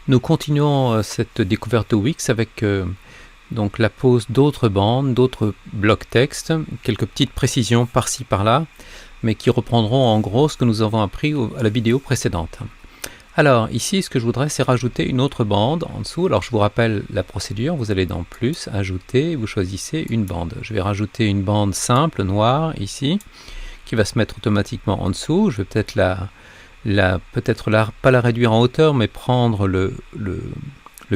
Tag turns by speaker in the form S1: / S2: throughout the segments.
S1: Nous continuons cette découverte de Wix avec donc la pose d'autres bandes, d'autres blocs texte, quelques petites précisions par-ci par-là, mais qui reprendront en gros ce que nous avons appris à la vidéo précédente. Alors ici, ce que je voudrais, c'est rajouter une autre bande en dessous. Alors je vous rappelle la procédure, vous allez dans Plus, Ajouter, vous choisissez une bande. Je vais rajouter une bande simple, noire, ici, qui va se mettre automatiquement en dessous. Je vais peut-être pas la réduire en hauteur, mais prendre le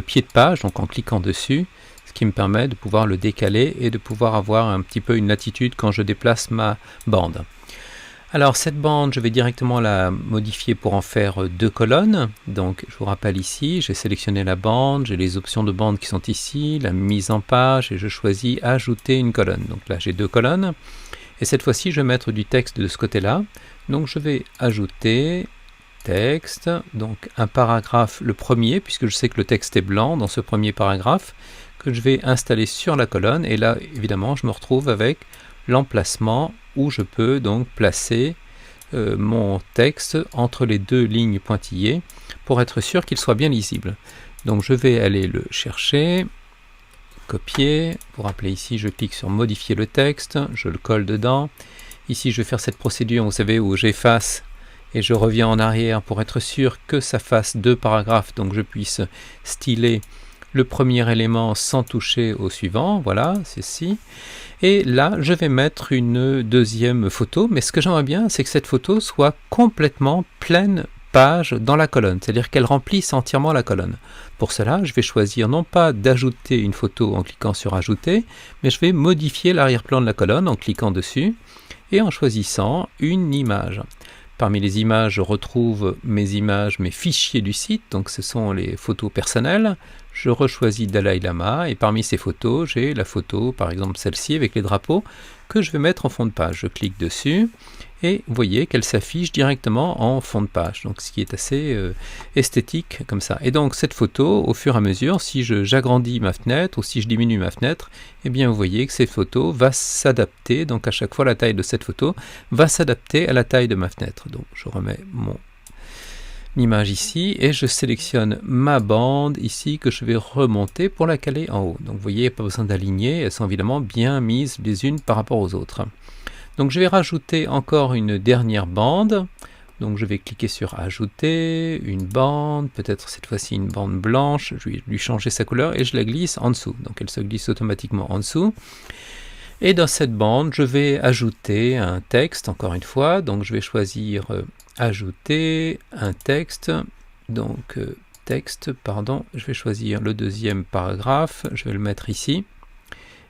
S1: pied de page, donc en cliquant dessus, ce qui me permet de pouvoir le décaler et de pouvoir avoir un petit peu une latitude quand je déplace ma bande. Alors cette bande, je vais directement la modifier pour en faire 2 colonnes. Donc je vous rappelle ici, j'ai sélectionné la bande, j'ai les options de bande qui sont ici, la mise en page, et je choisis ajouter une colonne. Donc là j'ai 2 colonnes. Et cette fois-ci, je vais mettre du texte de ce côté-là. Donc je vais ajouter texte, donc un paragraphe, le premier, puisque je sais que le texte est blanc dans ce premier paragraphe, que je vais installer sur la colonne. Et là, évidemment, je me retrouve avec l'emplacement où je peux donc placer mon texte entre les 2 lignes pointillées pour être sûr qu'il soit bien lisible. Donc je vais aller le chercher, copier, vous rappelez ici je clique sur modifier le texte, je le colle dedans. Ici je vais faire cette procédure, vous savez, où j'efface et je reviens en arrière pour être sûr que ça fasse 2 paragraphes, donc je puisse styler le premier élément sans toucher au suivant, voilà, c'est ci. Et là, je vais mettre une deuxième photo, mais ce que j'aimerais bien, c'est que cette photo soit complètement pleine page dans la colonne, c'est-à-dire qu'elle remplisse entièrement la colonne. Pour cela, je vais choisir non pas d'ajouter une photo en cliquant sur Ajouter, mais je vais modifier l'arrière-plan de la colonne en cliquant dessus et en choisissant une image. Parmi les images, je retrouve mes images, mes fichiers du site, donc ce sont les photos personnelles. Je rechoisis Dalai Lama et parmi ces photos, j'ai la photo, par exemple celle-ci avec les drapeaux, que je vais mettre en fond de page. Je clique dessus et vous voyez qu'elle s'affiche directement en fond de page, donc ce qui est assez esthétique comme ça. Et donc cette photo, au fur et à mesure, si j'agrandis ma fenêtre ou si je diminue ma fenêtre, eh bien vous voyez que cette photo va s'adapter, donc à chaque fois la taille de cette photo va s'adapter à la taille de ma fenêtre. Donc je remets mon image ici et je sélectionne ma bande ici que je vais remonter pour la caler en haut. Donc vous voyez, pas besoin d'aligner, elles sont évidemment bien mises les unes par rapport aux autres. Donc je vais rajouter encore une dernière bande. Donc je vais cliquer sur Ajouter, une bande, peut-être cette fois-ci une bande blanche, je vais lui changer sa couleur et je la glisse en dessous. Donc elle se glisse automatiquement en dessous. Et dans cette bande, je vais ajouter un texte, encore une fois. Donc je vais choisir Ajouter un texte. Donc je vais choisir le deuxième paragraphe, je vais le mettre ici.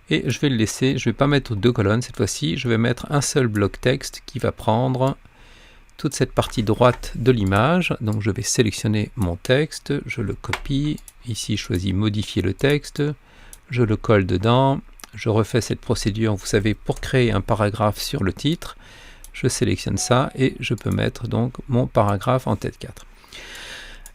S1: Et je vais le laisser, je ne vais pas mettre 2 colonnes cette fois-ci, je vais mettre un seul bloc texte qui va prendre toute cette partie droite de l'image. Donc je vais sélectionner mon texte, je le copie, ici je choisis modifier le texte, je le colle dedans, je refais cette procédure, vous savez, pour créer un paragraphe sur le titre, je sélectionne ça et je peux mettre donc mon paragraphe en tête 4.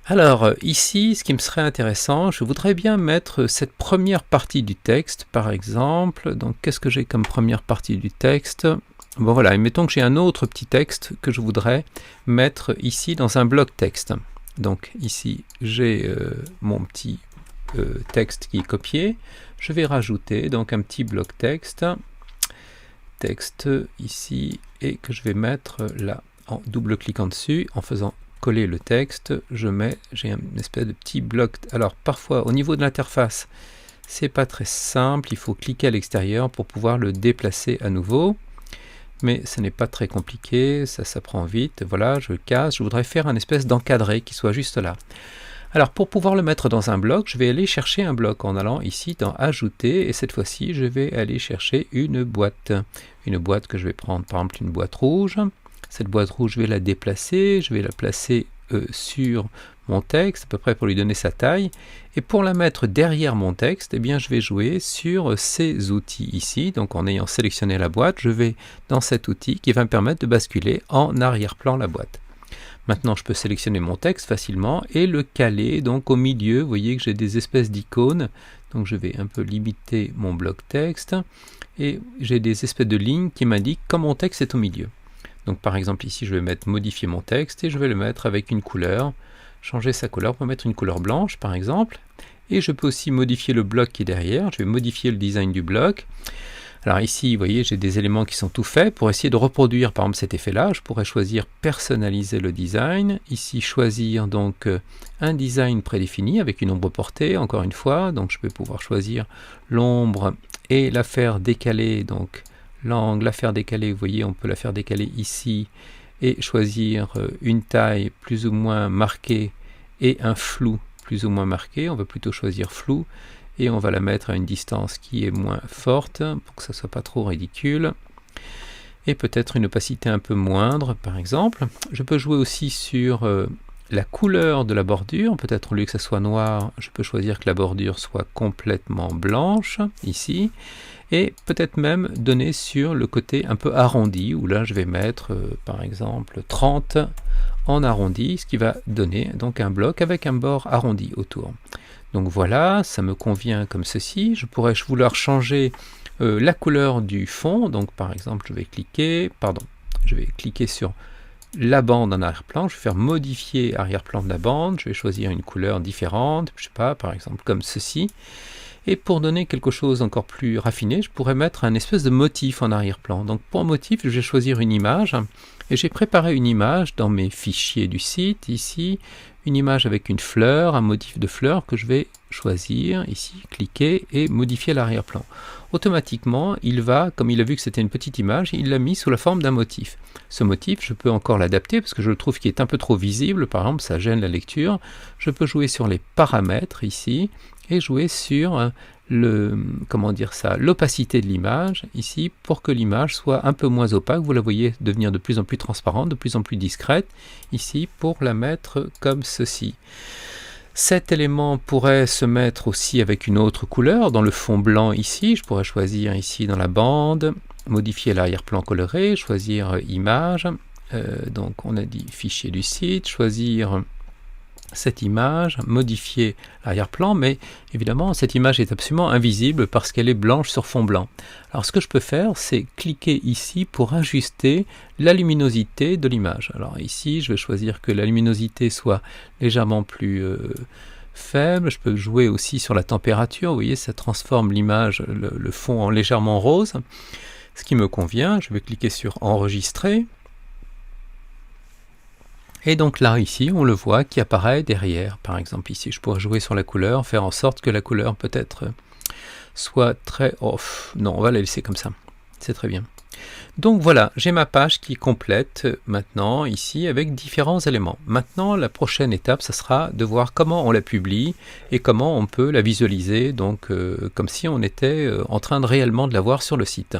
S1: Alors ici, ce qui me serait intéressant, je voudrais bien mettre cette première partie du texte, par exemple. Donc qu'est-ce que j'ai comme première partie du texte? Bon voilà, admettons que j'ai un autre petit texte que je voudrais mettre ici dans un bloc texte. Donc ici, j'ai mon petit texte qui est copié. Je vais rajouter donc un petit bloc texte ici, et que je vais mettre là en double-cliquant dessus, en faisant coller le texte, j'ai une espèce de petit bloc. Alors parfois au niveau de l'interface c'est pas très simple, il faut cliquer à l'extérieur pour pouvoir le déplacer à nouveau, mais ce n'est pas très compliqué, ça prend vite. Voilà, je casse, je voudrais faire un espèce d'encadré qui soit juste là. Alors pour pouvoir le mettre dans un bloc, je vais aller chercher un bloc en allant ici dans Ajouter, et cette fois-ci je vais aller chercher une boîte que je vais prendre, par exemple une boîte rouge. Cette boîte rouge, je vais la déplacer, je vais la placer sur mon texte, à peu près pour lui donner sa taille. Et pour la mettre derrière mon texte, eh bien, je vais jouer sur ces outils ici. Donc en ayant sélectionné la boîte, je vais dans cet outil qui va me permettre de basculer en arrière-plan la boîte. Maintenant, je peux sélectionner mon texte facilement et le caler donc au milieu. Vous voyez que j'ai des espèces d'icônes. Donc je vais un peu limiter mon bloc texte. Et j'ai des espèces de lignes qui m'indiquent quand mon texte est au milieu. Donc par exemple ici je vais mettre modifier mon texte et je vais le mettre avec une couleur. changer sa couleur pour mettre une couleur blanche par exemple. Et je peux aussi modifier le bloc qui est derrière. Je vais modifier le design du bloc. Alors ici, vous voyez, j'ai des éléments qui sont tout faits. Pour essayer de reproduire, par exemple, cet effet-là, je pourrais choisir personnaliser le design. Ici, choisir donc un design prédéfini avec une ombre portée, encore une fois. Donc je vais pouvoir choisir l'ombre et la faire décaler. Donc l'angle, la faire décaler, vous voyez, on peut la faire décaler ici et choisir une taille plus ou moins marquée et un flou plus ou moins marqué. On va plutôt choisir flou et on va la mettre à une distance qui est moins forte pour que ça soit pas trop ridicule, et peut-être une opacité un peu moindre par exemple. Je peux jouer aussi sur la couleur de la bordure. Peut-être au lieu que ça soit noir, je peux choisir que la bordure soit complètement blanche ici, et peut-être même donner sur le côté un peu arrondi, où là je vais mettre par exemple 30 en arrondi, ce qui va donner donc un bloc avec un bord arrondi autour. Donc voilà, ça me convient comme ceci. Je pourrais vouloir changer la couleur du fond. Donc par exemple, je vais cliquer sur la bande en arrière-plan. Je vais faire modifier arrière-plan de la bande. Je vais choisir une couleur différente, je sais pas, par exemple comme ceci. Et pour donner quelque chose encore plus raffiné, je pourrais mettre un espèce de motif en arrière-plan. Donc pour motif, je vais choisir une image. Et j'ai préparé une image dans mes fichiers du site, ici, une image avec une fleur, un motif de fleur que je vais choisir, ici, cliquer et modifier l'arrière-plan. Automatiquement, il va, comme il a vu que c'était une petite image, il l'a mis sous la forme d'un motif. Ce motif, je peux encore l'adapter parce que je le trouve qu'il est un peu trop visible, par exemple, ça gêne la lecture. Je peux jouer sur les paramètres, ici, et jouer sur l'opacité de l'image ici pour que l'image soit un peu moins opaque. Vous la voyez devenir de plus en plus transparente, de plus en plus discrète ici, pour la mettre comme ceci. Cet élément pourrait se mettre aussi avec une autre couleur dans le fond blanc ici. Je pourrais choisir ici dans la bande, modifier l'arrière-plan coloré, choisir image, donc on a dit fichier du site, choisir cette image, modifier l'arrière-plan, mais évidemment cette image est absolument invisible parce qu'elle est blanche sur fond blanc. Alors ce que je peux faire, c'est cliquer ici pour ajuster la luminosité de l'image. Alors ici, je vais choisir que la luminosité soit légèrement plus faible. Je peux jouer aussi sur la température. Vous voyez, ça transforme l'image, le fond en légèrement rose, ce qui me convient. Je vais cliquer sur enregistrer. Et donc là, ici, on le voit qui apparaît derrière. Par exemple, ici, je pourrais jouer sur la couleur, faire en sorte que la couleur peut-être soit très off. Non, on va la laisser comme ça. C'est très bien. Donc voilà, j'ai ma page qui est complète maintenant, ici, avec différents éléments. Maintenant, la prochaine étape, ça sera de voir comment on la publie et comment on peut la visualiser, donc comme si on était en train de réellement de la voir sur le site.